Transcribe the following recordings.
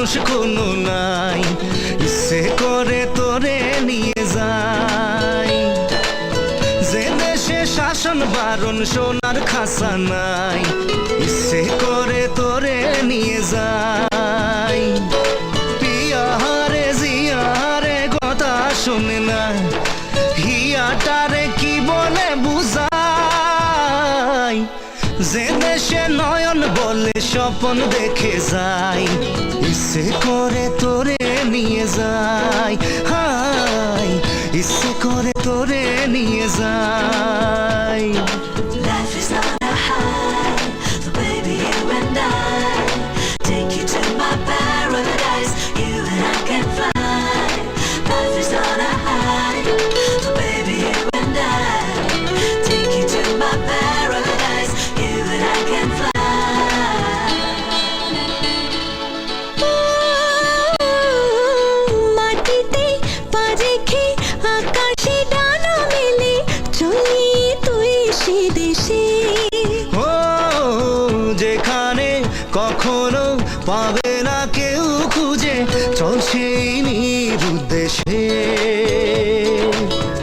মানুষ কোনো নাই, ইচ্ছে করে তোরে নিয়ে যাই। যে দেশে শাসন বারণ সোনার খাসা নাই, ইচ্ছে করে তোরে নিয়ে যাই। পিয়ারে জিয়ারে কথা শোনে না, হিয়াটারে কি বলে বুঝাই। যে দেশে নয়ন বলে স্বপ্ন দেখে যাই, ইচ্ছে করে তোরে নিয়ে যাই। হাই ইচ্ছে করে তোরে নিয়ে যাই। Life is not a high, so baby you and I take you to my paradise. You and I can fly. Life is not a high, so baby you and I take you to my paradise. You and I can fly. মাটিতে পা রেখে আকাশে ডানা মেলে চলি তুই সে দেশে। ও যেখানে কখনো পাবে না কেউ খুঁজে, চল সেই নিরুদ্দেশে।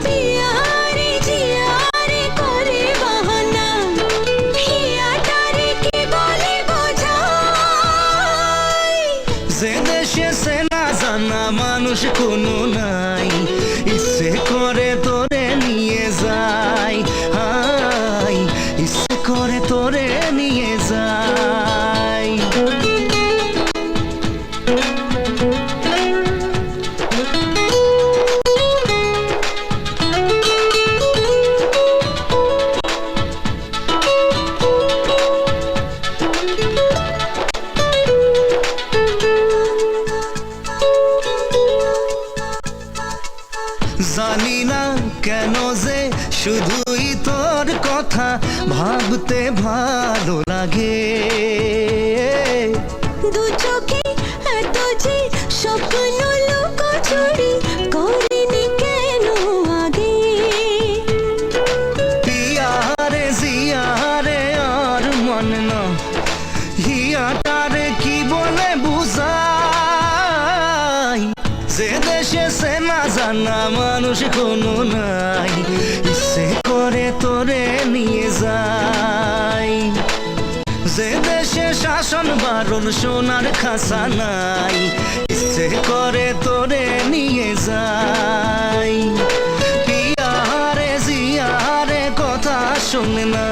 জিয়ারে জিয়ারে করে বাহানা, হিয়াটারে কি বলে বোঝাই। যে দেশে সে না জানা মানুষ কোনো নাই, ইচ্ছে করে তোরে নিয়ে যাই। হাই ইচ্ছে করে তোরে নিয়ে যাই। জানি না কেন যে শুধুই তোর কথা ভাবতে ভালো লাগে। দু চোখে এত যে স্বপ্ন লুকোচুরি করিনি কেন আগে। পিয়ারে জিয়ারে আর মন না, হিয়াটারে কি বলে বুঝাই। যে দেশে সে না জানা মানুষ কোনো নাই, ইচ্ছে করে তোরে নিয়ে যাই। যে দেশে শাসন বারণ সোনার খাসা নাই, ইচ্ছে করে তোরে নিয়ে যাই। পিয়ারে জিয়ারে কথা শোনে না,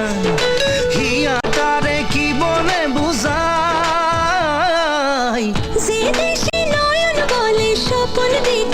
হিয়াটারে কি বলে বুঝাই। যে দেশে নয়ন বলে স্বপ্ন দেখে